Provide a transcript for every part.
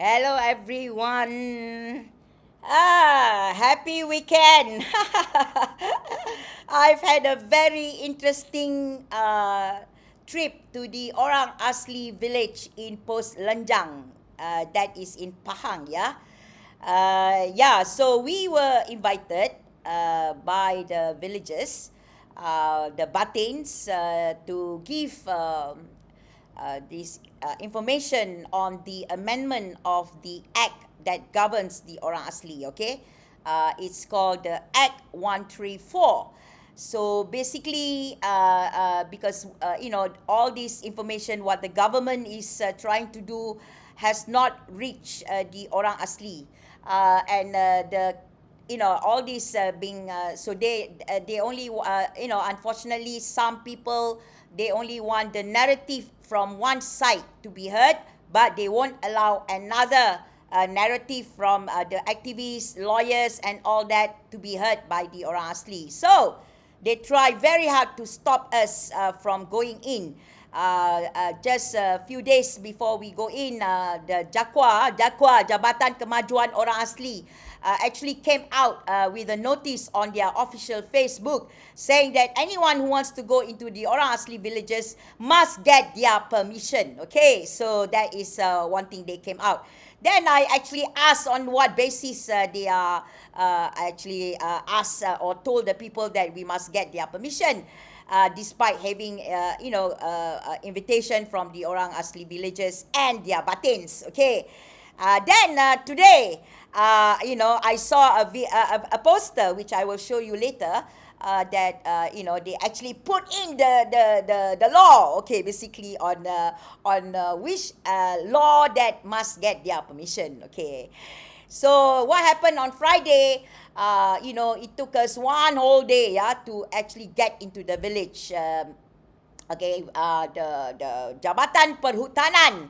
Hello, everyone. Happy weekend. I've had a very interesting trip to the Orang Asli village in Post Lenjang. That is in Pahang, yeah. So we were invited by the villagers, the Batins, to give this information on the amendment of the act that governs the Orang Asli, okay? It's called the Act 134. So basically, because all this information, what the government is trying to do, has not reached the Orang Asli, and the all this being so they only unfortunately some people, they only want the narrative from one side to be heard, but they won't allow another narrative from the activists, lawyers, and all that to be heard by the Orang Asli. So they try very hard to stop us from going in. Just a few days before we go in, the Jakwa Jabatan Kemajuan Orang Asli actually came out with a notice on their official Facebook saying that anyone who wants to go into the Orang Asli villages must get their permission. Okay, so that is one thing they came out. Then I actually asked on what basis they are actually asked or told the people that we must get their permission. Despite having invitation from the Orang Asli villages and their batins. Okay, then today, I saw a poster which I will show you later. That they actually put in the law, okay, basically on which law that must get their permission, okay. So what happened on Friday? It took us one whole day, yeah, to actually get into the village. The Jabatan Perhutanan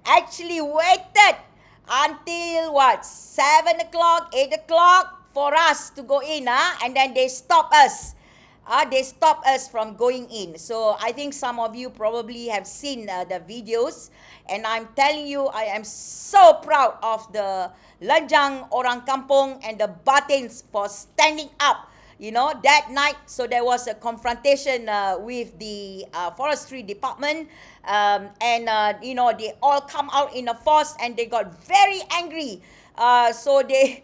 actually waited until what, 7 o'clock, 8 o'clock for us to go in, and then they stop us. They stop us from going in. So I think some of you probably have seen the videos, and I'm telling you, I am so proud of the Lenjang Orang Kampung and the Batins for standing up. That night, so there was a confrontation with the forestry department, they all come out in a force and they got very angry. So they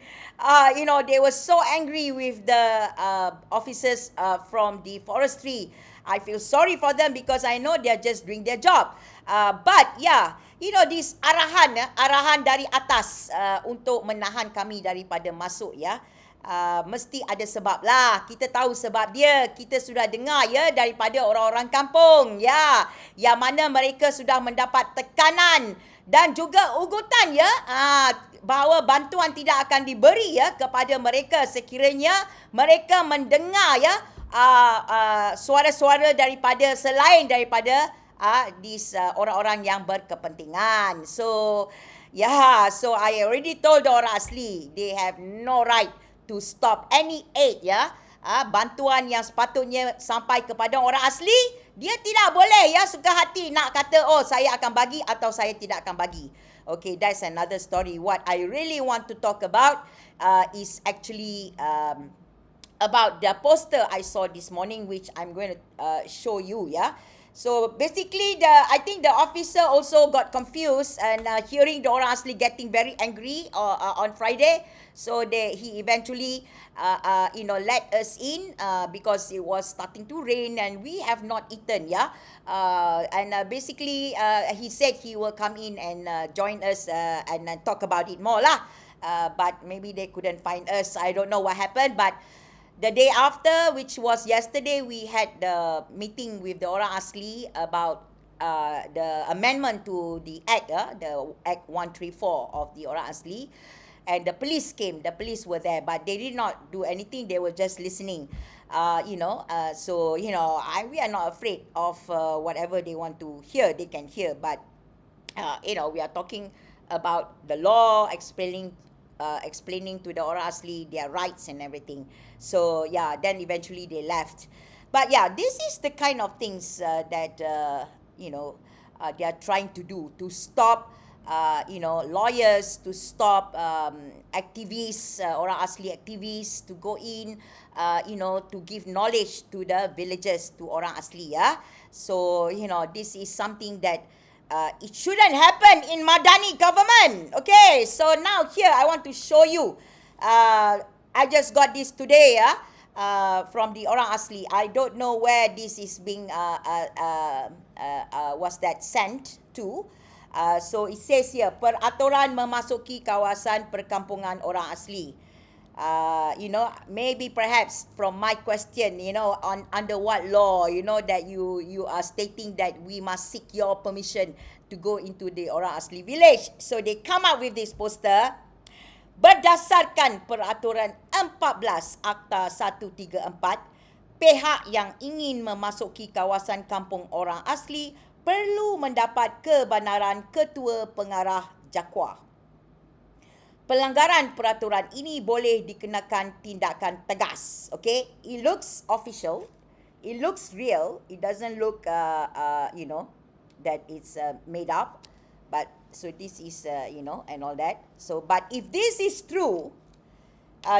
were so angry with the officers from the forestry. I feel sorry for them because I know they're just doing their job. But yeah, this arahan dari atas untuk menahan kami daripada masuk, ya. Mesti ada sebab lah. Kita tahu sebab dia. Kita sudah dengar, ya, daripada orang-orang kampung, ya, yang mana mereka sudah mendapat tekanan dan juga ugutan, ya, bahawa bantuan tidak akan diberi, ya, kepada mereka sekiranya mereka mendengar, ya, suara-suara daripada selain daripada orang-orang yang berkepentingan. So so I already told the orang asli, they have no right to stop any aid, ya. Bantuan yang sepatutnya sampai kepada orang asli, dia tidak boleh, ya, suka hati nak kata, oh, saya akan bagi atau saya tidak akan bagi. Okay, that's another story. What I really want to talk about is actually about the poster I saw this morning, which I'm going to show you, yeah. So basically, I think the officer also got confused and hearing the orang asli getting very angry on Friday. So he eventually, let us in because it was starting to rain and we have not eaten, yeah. Basically, he said he will come in and join us and talk about it more lah. But maybe they couldn't find us. I don't know what happened, but the day after, which was yesterday, we had the meeting with the Orang Asli about the amendment to the Act, the Act 134 of the Orang Asli. And the police came, the police were there, but they did not do anything, they were just listening. We are not afraid of whatever they want to hear, they can hear. But, we are talking about the law, explaining to the Orang Asli their rights and everything. So yeah, then eventually they left. But yeah, this is the kind of things that they are trying to do to stop lawyers to stop activists, orang asli aktivis to go in, to give knowledge to the villagers, to orang asli, ya. So, this is something that it shouldn't happen in Madani government. Okay, so now here I want to show you. I just got this today, from the orang asli. I don't know where this is being sent to. So it says here, peraturan memasuki kawasan perkampungan orang asli. Maybe perhaps from my question, on under what law, that you are stating that we must seek your permission to go into the orang asli village. So they come up with this poster. Berdasarkan peraturan 14 Akta 134, pihak yang ingin memasuki kawasan kampung orang asli perlu mendapat kebenaran Ketua Pengarah Jakwa. Pelanggaran peraturan ini boleh dikenakan tindakan tegas. Okay, it looks official, it looks real, it doesn't look that it's made up, but so this is and all that. So but if this is true,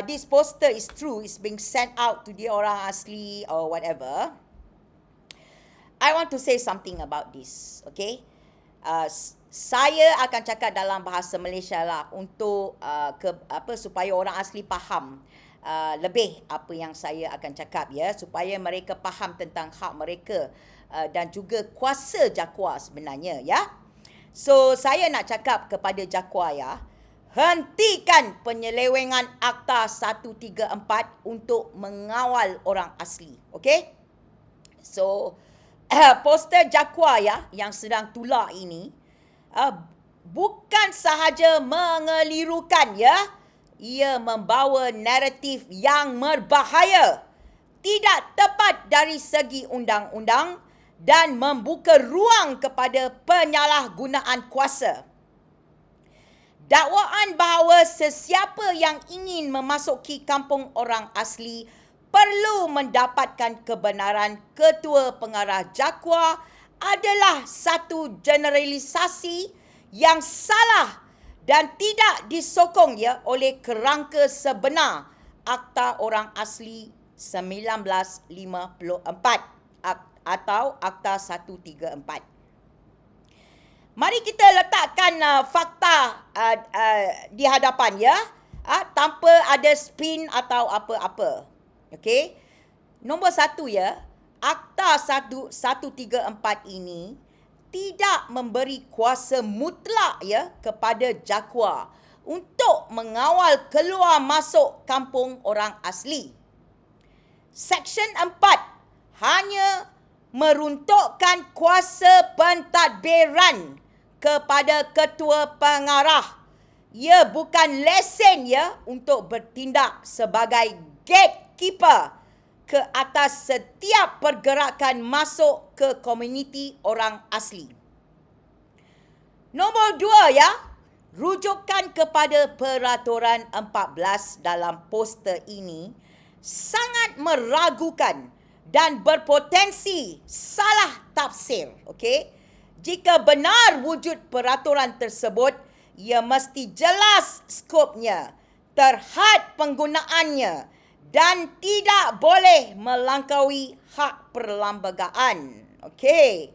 this poster is true, it's being sent out to the orang asli or whatever, I want to say something about this. Okay, saya akan cakap dalam bahasa Malaysia lah untuk supaya orang asli faham lebih apa yang saya akan cakap, ya, supaya mereka faham tentang hak mereka dan juga kuasa Jakwa sebenarnya, ya. So saya nak cakap kepada Jakwa, ya, hentikan penyelewengan Akta 134 untuk mengawal orang asli. Okay, so poster Jakwa, ya, yang sedang tular ini bukan sahaja mengelirukan, ya, ia membawa naratif yang berbahaya, tidak tepat dari segi undang-undang dan membuka ruang kepada penyalahgunaan kuasa. Dakwaan bahawa sesiapa yang ingin memasuki kampung orang asli perlu mendapatkan kebenaran Ketua Pengarah Jakwa adalah satu generalisasi yang salah dan tidak disokong, ya, oleh kerangka sebenar Akta Orang Asli 1954 atau Akta 134. Mari kita letakkan fakta di hadapan, ya, tanpa ada spin atau apa-apa. Okey. Nombor satu, ya, Akta 134 ini tidak memberi kuasa mutlak, ya, kepada Jakwa untuk mengawal keluar masuk kampung orang asli. Seksyen 4 hanya meruntukkan kuasa pentadbiran kepada Ketua Pengarah. Ia bukan lesen, ya, untuk bertindak sebagai gatekeeper ke atas setiap pergerakan masuk ke komuniti orang asli. Nombor 2, ya, rujukan kepada peraturan 14 dalam poster ini sangat meragukan dan berpotensi salah tafsir. Okey, jika benar wujud peraturan tersebut, ia mesti jelas skopnya, terhad penggunaannya dan tidak boleh melampaui hak perlembagaan. Okey.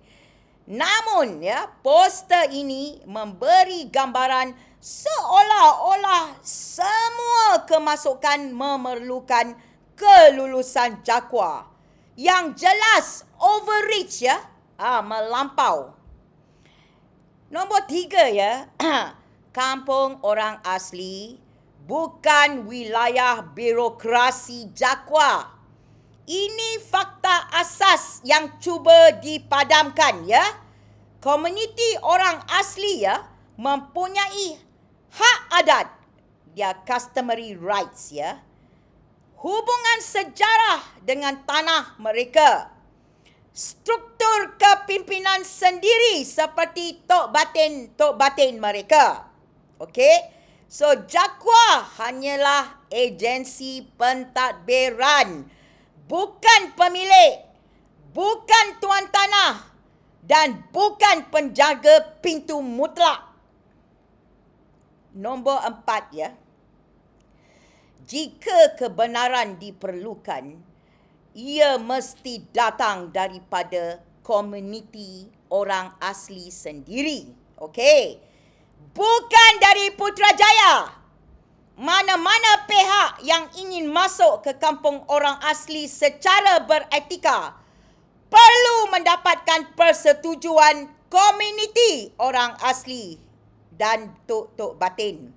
Namun, ya, poster ini memberi gambaran seolah-olah semua kemasukan memerlukan kelulusan Jakwa, yang jelas overreach, ya, melampau. Nombor 3, ya, kampung orang asli bukan wilayah birokrasi Jakwa. Ini fakta asas yang cuba dipadamkan, ya. Komuniti orang asli, ya, mempunyai hak adat, dia customary rights, ya, hubungan sejarah dengan tanah mereka, struktur kepimpinan sendiri seperti tok batin mereka. Okey, so Jakwa hanyalah agensi pentadbiran, bukan pemilik, bukan tuan tanah dan bukan penjaga pintu mutlak. Nombor 4 ya. Jika kebenaran diperlukan, ia mesti datang daripada komuniti orang asli sendiri. Okey. Bukan dari Putrajaya. Mana-mana pihak yang ingin masuk ke kampung orang asli secara beretika perlu mendapatkan persetujuan komuniti orang asli dan tok-tok batin.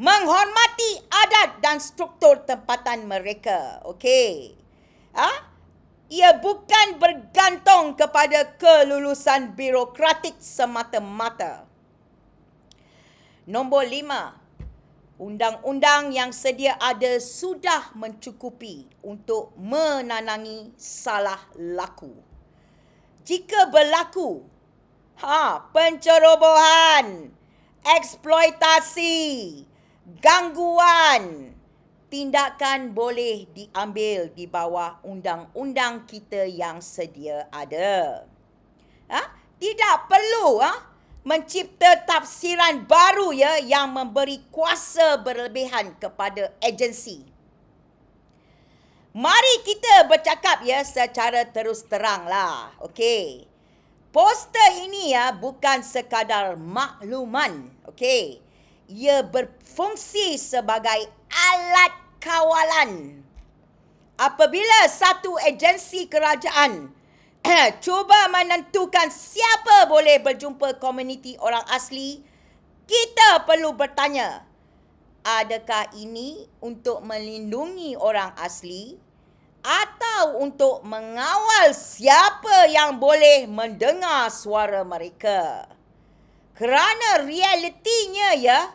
Menghormati adat dan struktur tempatan mereka. Okey. Ia bukan bergantung kepada kelulusan birokratik semata-mata. Nombor 5. Undang-undang yang sedia ada sudah mencukupi untuk menanangi salah laku. Jika berlaku pencerobohan, eksploitasi, gangguan, tindakan boleh diambil di bawah undang-undang kita yang sedia ada. Tidak perlu mencipta tafsiran baru ya yang memberi kuasa berlebihan kepada agensi. Mari kita bercakap ya secara terus terang lah. Okey. Poster ini ya bukan sekadar makluman. Okey. Ia berfungsi sebagai alat kawalan. Apabila satu agensi kerajaan cuba menentukan siapa boleh berjumpa komuniti orang asli, kita perlu bertanya, adakah ini untuk melindungi orang asli atau untuk mengawal siapa yang boleh mendengar suara mereka? Kerana realitinya ya,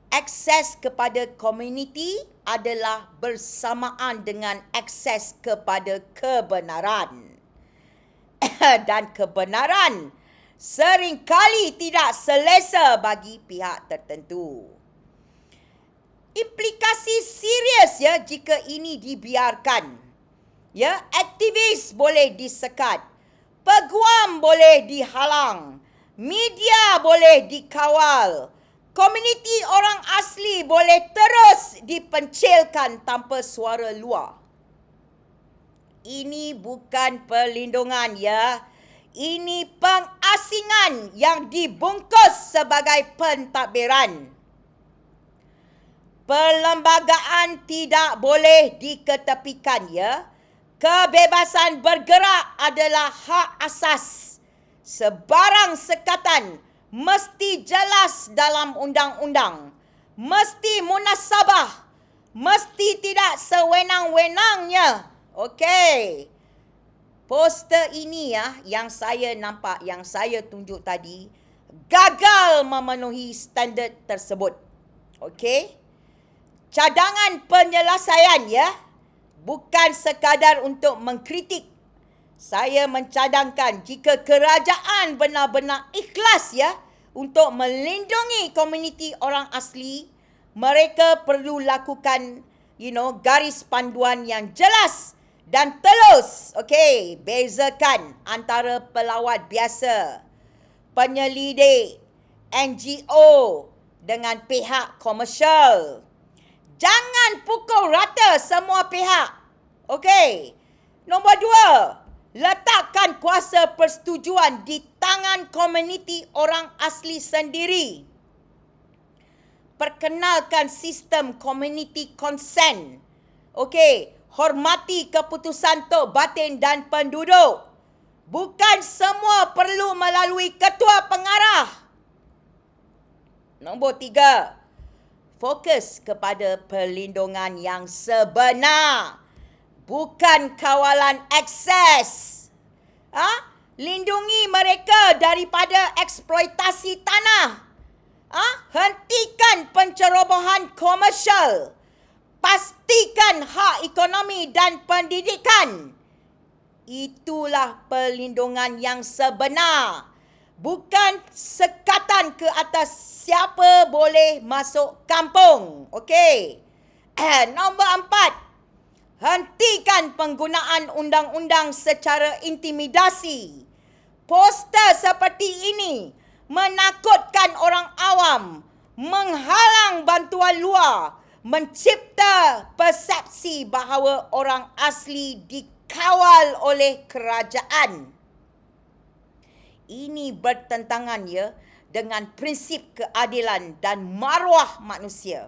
akses kepada komuniti adalah bersamaan dengan akses kepada kebenaran. Dan kebenaran seringkali tidak selesa bagi pihak tertentu. Implikasi serius ya jika ini dibiarkan. Ya, aktivis boleh disekat, peguam boleh dihalang, media boleh dikawal, komuniti orang asli boleh terus dipencilkan tanpa suara luar. Ini bukan perlindungan ya. Ini pengasingan yang dibungkus sebagai pentadbiran. Perlembagaan tidak boleh diketepikan ya. Kebebasan bergerak adalah hak asas. Sebarang sekatan mesti jelas dalam undang-undang. Mesti munasabah. Mesti tidak sewenang-wenangnya. Okey. Poster ini ya yang saya nampak, yang saya tunjuk tadi, gagal memenuhi standard tersebut. Okey. Cadangan penyelesaian ya bukan sekadar untuk mengkritik. Saya mencadangkan jika kerajaan benar-benar ikhlas ya untuk melindungi komuniti orang asli, mereka perlu lakukan garis panduan yang jelas dan telus. Okey, bezakan antara pelawat biasa, penyelidik, NGO dengan pihak komersial. Jangan pukul rata semua pihak. Okey. Nombor 2, letakkan kuasa persetujuan di tangan komuniti orang asli sendiri. Perkenalkan sistem community consent. Okey. Hormati keputusan tok batin dan penduduk. Bukan semua perlu melalui ketua pengarah. Nombor 3, fokus kepada perlindungan yang sebenar. Bukan kawalan akses. Lindungi mereka daripada eksploitasi tanah. Hentikan pencerobohan komersial. Pastikan hak ekonomi dan pendidikan. Itulah perlindungan yang sebenar. Bukan sekatan ke atas siapa boleh masuk kampung. Okey. Nombor 4. Hentikan penggunaan undang-undang secara intimidasi. Poster seperti ini menakutkan orang awam, menghalang bantuan luar, mencipta persepsi bahawa orang asli dikawal oleh kerajaan. Ini bertentangan ya dengan prinsip keadilan dan maruah manusia.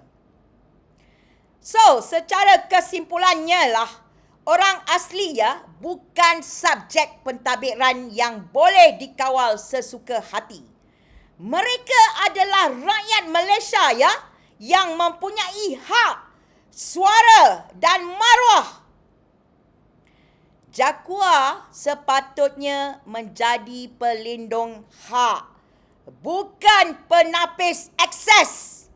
So, secara kesimpulannya lah, orang asli ya bukan subjek pentadbiran yang boleh dikawal sesuka hati. Mereka adalah rakyat Malaysia ya yang mempunyai hak, suara dan maruah. Jakua sepatutnya menjadi pelindung hak, bukan penapis akses.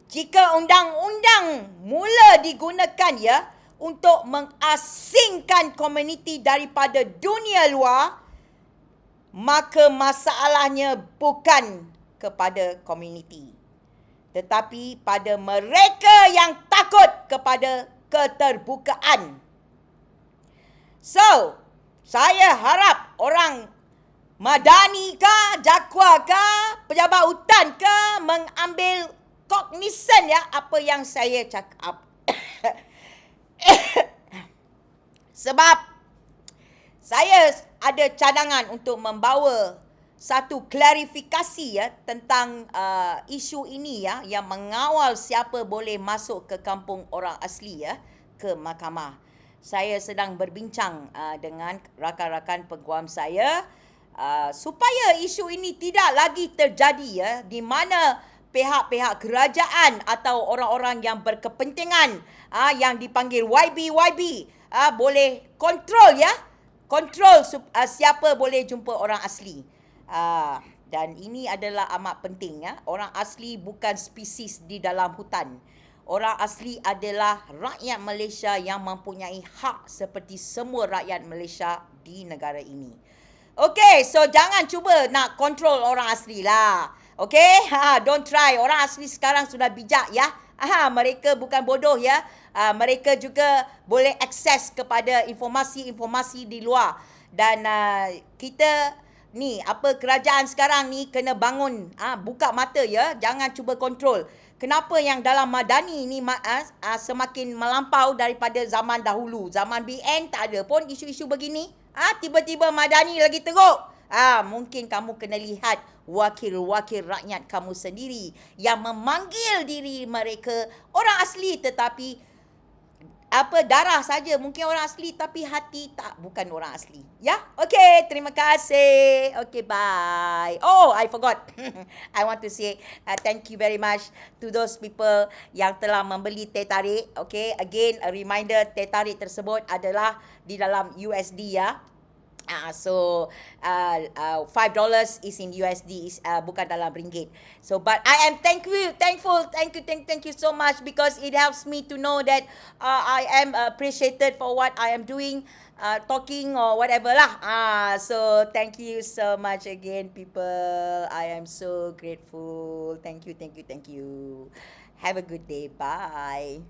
Jika undang-undang mula digunakan ya untuk mengasingkan komuniti daripada dunia luar, maka masalahnya bukan kepada komuniti, tetapi pada mereka yang takut kepada keterbukaan. So, saya harap orang Madani kah, Jakua kah, pejabat hutan kah mengambil cognizant ya apa yang saya cakap. Sebab saya ada cadangan untuk membawa satu klarifikasi ya tentang isu ini ya yang mengawal siapa boleh masuk ke kampung orang asli ya ke mahkamah. Saya sedang berbincang dengan rakan-rakan peguam saya supaya isu ini tidak lagi terjadi ya di mana pihak-pihak kerajaan atau orang-orang yang berkepentingan yang dipanggil YB boleh kontrol ya, kontrol siapa boleh jumpa orang asli. Dan ini adalah amat penting ya. Orang asli bukan spesies di dalam hutan. Orang asli adalah rakyat Malaysia yang mempunyai hak seperti semua rakyat Malaysia di negara ini. Okay, so jangan cuba nak kontrol orang asli lah. Okay, don't try. Orang asli sekarang sudah bijak ya. Mereka bukan bodoh ya. Mereka juga boleh akses kepada informasi-informasi di luar. Dan kita ni, kerajaan sekarang ni kena bangun, buka mata ya. Jangan cuba kontrol. Kenapa yang dalam Madani ni semakin melampau daripada zaman dahulu. Zaman BN tak ada pun isu-isu begini. Tiba-tiba Madani lagi teruk. Mungkin kamu kena lihat wakil-wakil rakyat kamu sendiri yang memanggil diri mereka orang asli tetapi darah saja, mungkin orang asli tapi hati tak, bukan orang asli. Ya, okay, terima kasih. Okay, bye. Oh, I forgot. I want to say thank you very much to those people yang telah membeli teh tarik. Okay, again a reminder, teh tarik tersebut adalah di dalam USD ya. So $5 is in USD, bukan dalam ringgit. So but I am thankful, thank you so much, because it helps me to know that I am appreciated for what I am doing, talking or whatever lah. So thank you so much again, people. I am so grateful. Thank you. Have a good day. Bye.